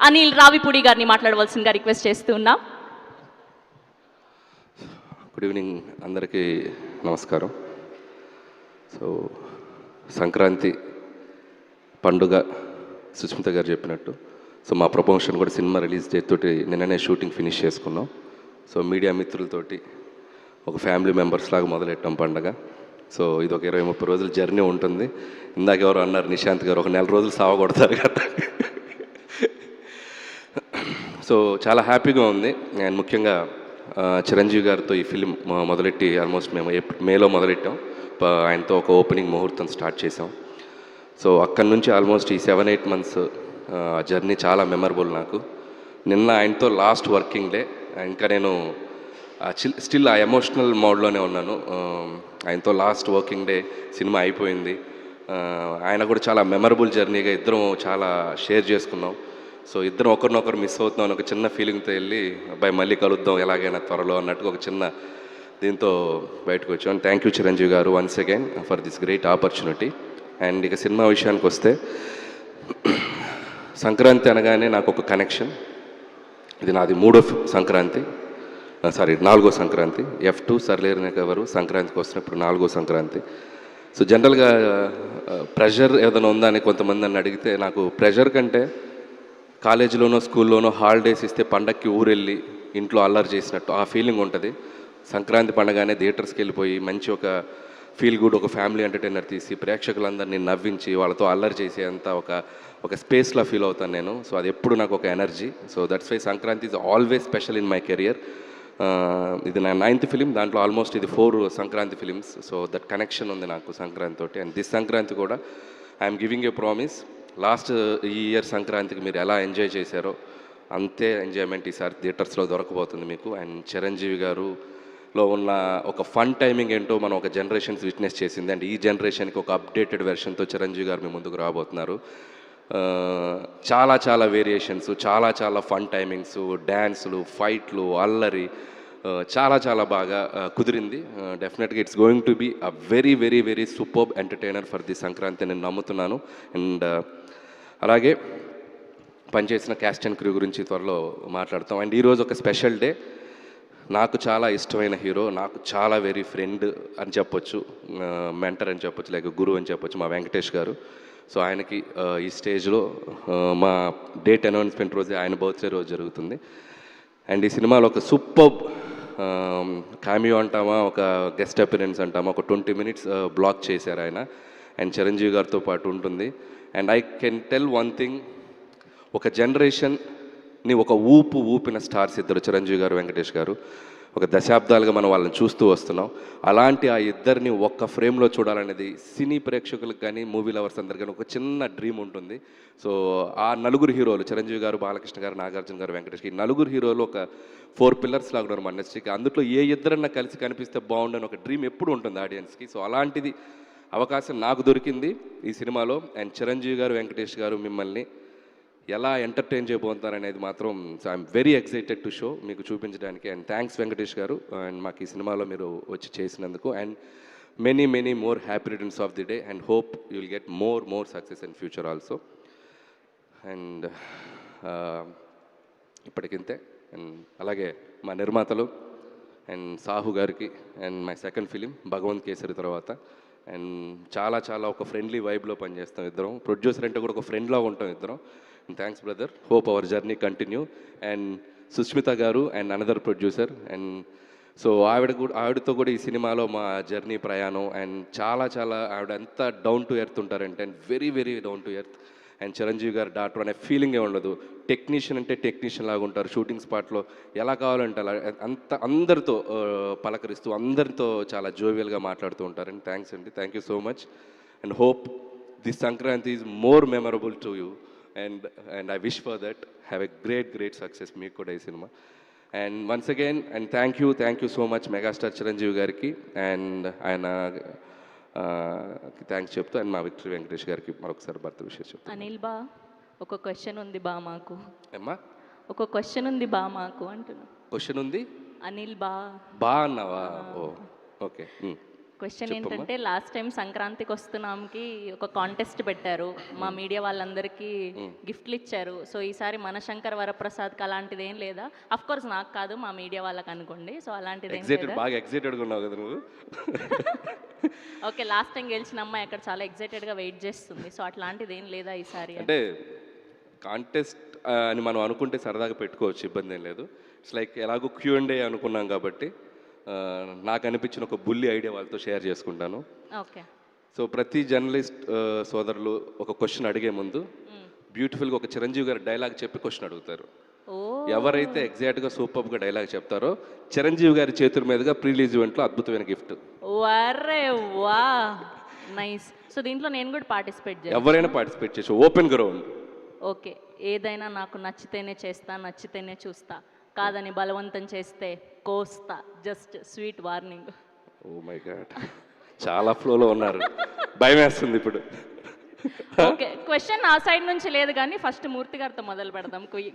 అనిల్ రావిపూడి గారిని మాట్లాడవలసిందిగా రిక్వెస్ట్ చేస్తూ ఉన్నాం. గుడ్ ఈవినింగ్ అందరికీ నమస్కారం. సో సంక్రాంతి పండుగ సుస్మిత గారు చెప్పినట్టు సో మా ప్రమోషన్ కూడా సినిమా రిలీజ్ డేట్ తోటి నిన్ననే షూటింగ్ ఫినిష్ చేసుకున్నాం. సో మీడియా మిత్రులతోటి ఒక ఫ్యామిలీ మెంబర్స్ లాగా మొదలెట్టాం పండగ. సో ఇది ఒక 20-30 రోజుల జర్నీ ఉంటుంది. ఇందాక ఎవరు అన్నారు నిశాంత్ గారు ఒక 4 రోజులు సావగొడతారు కదా. సో చాలా హ్యాపీగా ఉంది. అండ్ ముఖ్యంగా చిరంజీవి గారితో ఈ ఫిలిం మొదలెట్టి ఆల్మోస్ట్ మేము మేలో మొదలెట్టాం. ఆయనతో ఒక ఓపెనింగ్ ముహూర్తం స్టార్ట్ చేసాం. సో అక్కడి నుంచి ఆల్మోస్ట్ ఈ 7-8 మంత్స్ జర్నీ చాలా మెమరబుల్ నాకు. నిన్న ఆయనతో లాస్ట్ వర్కింగ్ డే. ఇంకా నేను స్టిల్ ఆ ఎమోషనల్ మోడ్లోనే ఉన్నాను. ఆయనతో లాస్ట్ వర్కింగ్ డే సినిమా అయిపోయింది. ఆయన కూడా చాలా మెమరబుల్ జర్నీగా ఇద్దరం చాలా షేర్ చేసుకున్నాం. సో ఇద్దరం ఒకరినొకరు మిస్ అవుతున్నాం ఒక చిన్న ఫీలింగ్తో వెళ్ళి అబ్బాయి మళ్ళీ కలుద్దాం ఎలాగైనా త్వరలో అన్నట్టుగా ఒక చిన్న దీంతో బయటకు వచ్చాం. థ్యాంక్ యూ చిరంజీవి గారు once again for this great opportunity. And ఇక సినిమా విషయానికి వస్తే సంక్రాంతి అనగానే నాకు ఒక కనెక్షన్. ఇది నాది 3వ సంక్రాంతి, సారీ 4వ సంక్రాంతి. F2 సర్లేరునే కవరు సంక్రాంతికి వస్తున్నప్పుడు 4వ సంక్రాంతి. సో జనరల్గా ప్రెషర్ ఏదైనా ఉందా అని కొంతమంది నన్ను అడిగితే నాకు ప్రెషర్ కంటే కాలేజీలోనో స్కూల్లోనో హాలిడేస్ ఇస్తే పండక్కి ఊరెళ్ళి ఇంట్లో అల్లరి చేసినట్టు ఆ ఫీలింగ్ ఉంటుంది. సంక్రాంతి పండగానే థియేటర్స్కి వెళ్ళిపోయి మంచి ఒక ఫీల్ గుడ్ ఒక ఫ్యామిలీ ఎంటర్టైనర్ తీసి ప్రేక్షకులందరినీ నవ్వించి వాళ్ళతో అల్లరి చేసేంత ఒక స్పేస్లో ఫీల్ అవుతాను నేను. సో అది ఎప్పుడు నాకు ఒక energy. So that's why Sankranti is always special in my career. ఇది నా 9th ఫిలిం. దాంట్లో ఆల్మోస్ట్ ఇది 4 Sankranti films. So that connection ఉంది నాకు సంక్రాంతి తోటి. అండ్ దిస్ సంక్రాంతి కూడా I'm giving a promise. Last ఈ ఇయర్ సంక్రాంతికి మీరు ఎలా ఎంజాయ్ చేశారో అంతే ఎంజాయ్మెంట్ ఈసారి థియేటర్స్లో దొరకబోతుంది మీకు. అండ్ చిరంజీవి గారులో ఉన్న ఒక ఫన్ టైమింగ్ ఏంటో మనం ఒక జనరేషన్స్ విట్నెస్ చేసింది. అండ్ ఈ జనరేషన్కి ఒక అప్డేటెడ్ వెర్షన్తో చిరంజీవి గారు మీ ముందుకు రాబోతున్నారు. చాలా చాలా వేరియేషన్స్, చాలా చాలా ఫన్ టైమింగ్స్, డ్యాన్సులు, ఫైట్లు, అల్లరి చాలా చాలా బాగా కుదిరింది. డెఫినెట్గా it's going to be a very very very superb entertainer for the Sankranti నేను నమ్ముతున్నాను. అండ్ అలాగే పనిచేసిన క్యాస్ట్ అండ్ క్రూ గురించి త్వరలో మాట్లాడతాం. అండ్ ఈరోజు ఒక స్పెషల్ డే. నాకు చాలా ఇష్టమైన హీరో, నాకు చాలా వెరీ ఫ్రెండ్ అని చెప్పొచ్చు, మెంటర్ అని చెప్పొచ్చు, లేక గురువు అని చెప్పొచ్చు, మా వెంకటేష్ గారు. సో ఆయనకి ఈ స్టేజ్లో మా డేట్ అనౌన్స్మెంట్ రోజే ఆయన బర్త్డే రోజు జరుగుతుంది. అండ్ ఈ సినిమాలో ఒక సూపర్బ్ కామియో అంటామా, ఒక గెస్ట్ అపిరెన్స్ అంటామా, ఒక 20 minutes బ్లాక్ చేశారు ఆయన. అండ్ చిరంజీవి గారితో పాటు ఉంటుంది. And I can tell one thing, ఒక జనరేషన్ని ఒక ఊపిన స్టార్స్ ఇద్దరు, చిరంజీవి గారు, వెంకటేష్ గారు. ఒక దశాబ్దాలుగా మనం వాళ్ళని చూస్తూ వస్తున్నాం. అలాంటి ఆ ఇద్దరిని ఒక్క ఫ్రేమ్లో చూడాలనేది సినీ ప్రేక్షకులకు కానీ మూవీ లవర్స్ అందరికీ కానీ ఒక చిన్న డ్రీమ్ ఉంటుంది. సో ఆ నలుగురు హీరోలు చిరంజీవి గారు, బాలకృష్ణ గారు, నాగార్జున గారు, వెంకటేష్, ఈ నలుగురు హీరోలు ఒక 4 pillars లాగా ఉన్నారు మన ఇండస్ట్రీకి. అందులో ఏ ఇద్దరన్నా కలిసి కనిపిస్తే బాగుండని ఒక డ్రీమ్ ఎప్పుడు ఉంటుంది ఆడియన్స్కి. సో అలాంటిది అవకాశం నాకు దొరికింది ఈ సినిమాలో. అండ్ చిరంజీవి గారు, వెంకటేష్ గారు మిమ్మల్ని ఎలా ఎంటర్టైన్ చేయబోతున్నారు అనేది మాత్రం I'm very excited to show మీకు చూపించడానికి. అండ్ థ్యాంక్స్ వెంకటేష్ గారు అండ్ మాకు ఈ సినిమాలో మీరు వచ్చి చేసినందుకు. And many many more happy returns of the day and hope you will get more success in future also. And ఇప్పటికింతే. అండ్ అలాగే మా నిర్మాతలు అండ్ సాహు గారికి and my second film Bhagavanth Kesari తర్వాత. అండ్ చాలా చాలా ఒక ఫ్రెండ్లీ వైబ్లో పనిచేస్తాం ఇద్దరం. ప్రొడ్యూసర్ అంటే కూడా ఒక ఫ్రెండ్లా ఉంటాం ఇద్దరం. Thanks brother, hope our journey continue. And Sushmita గారు and another producer. And so ఆవిడతో కూడా ఈ సినిమాలో మా జర్నీ ప్రయాణం. అండ్ చాలా చాలా ఆవిడ ఎంత డౌన్ టు ఎర్త్ ఉంటారంటే, and very very down to earth. And Chiranjeevi గారు డాక్టర్ అనే ఫీలింగే ఉండదు. టెక్నీషియన్ అంటే టెక్నీషియన్ లాగా ఉంటారు. షూటింగ్ స్పాట్లో ఎలా కావాలంటే అలా అందరితో పలకరిస్తూ అందరితో చాలా జోవియల్గా మాట్లాడుతూ ఉంటారు. అండ్ థ్యాంక్స్ అండి, thank you so much. And hope this Sankranti is more memorable to you. And I wish for that. Have a great success మీకు కూడా ఈ cinema. And once again and thank you so much megastar Chiranjeevi గారికి and ఆయన thanks చెప్తూ. And మా victory Venkatesh గారికి మరొకసారి birthday విషయం చెప్తాను. అనిల్ బా, ఒక క్వశ్చన్ ఉంది బా మాకు. అమ్మా ఒక క్వశ్చన్ ఉంది బా మాకు అంటున్నా. క్వశ్చన్ ఉంది అనిల్ బా బా అన్నావా? ఓ ఓకే. క్వశ్చన్ చెప్పమ్మా. ఏంటంటే లాస్ట్ టైం సంక్రాంతికి వస్తున్నాంకి ఒక కాంటెస్ట్ పెట్టారు మా మీడియా వాళ్ళందరికీ గిఫ్ట్లు ఇచ్చారు. సో ఈసారి మన శంకర్ వరప్రసాద్కి అలాంటిది ఏం లేదా? అఫ్ కోర్స్ నాకు కాదు, మా మీడియా వాళ్ళకి అనుకోండి. సో అలాంటిది ఏం ఎగ్జైటెడ్, లేదా? బాగా ఎగ్జైటెడ్గా ఉన్నావు కదా నువ్వు. ఓకే, లాస్ట్ టైం గెలిచిన అమ్మాయి అక్కడ చాలా ఎగ్జైటెడ్గా వెయిట్ చేస్తుంది. సో అట్లాంటిది ఏం లేదా ఈసారి? అంటే కాంటెస్ట్ అని మనం అనుకుంటే సరదాగా పెట్టుకోవచ్చు, ఇబ్బంది ఏం లేదు. ఇట్స్ లైక్ ఎలాగో Q&A అనుకున్నాం కాబట్టి నాకు అనిపించిన ఒక బుల్లి ఐడియా వాళ్ళతో షేర్ చేసుకుంటాను. ఓకే. సో ప్రతి జర్నలిస్ట్ సోదరులు ఒక క్వశ్చన్ అడిగే ముందు బ్యూటిఫుల్గా ఒక చిరంజీవి గారి డైలాగ్ చెప్పి క్వశ్చన్ అడుగుతారు. ఓ ఎవరైతే ఎగ్జాక్ట్గా సూపర్గా డైలాగ్ చెప్తారో చిరంజీవి గారి చేతుల మీదుగా ప్రీ రిలీజ్ ఈవెంట్లో అద్భుతమైన గిఫ్ట్. వరే వా, నైస్. సో దీంట్లో నేను కూడా పార్టిసిపేట్ చేయాలి? ఎవరైనా పార్టిసిపేట్ చేయొచ్చు, ఓపెన్ గ్రౌండ్. ఓకే, ఏదైనా నాకు నచ్చితేనే చేస్తా, నచ్చితేనే చూస్తా, కాదని బలవంతం చేస్తే కోస్తా. Just sweet warning. Oh my god, చాలా ఫ్లోలో ఉన్నారు, భయం వేస్తుంది ఇప్పుడు. ఓకే, క్వశ్చన్ నా సైడ్ నుంచి లేదు కానీ ఫస్ట్ మూర్తి గారితో మొదలు పెడదాం.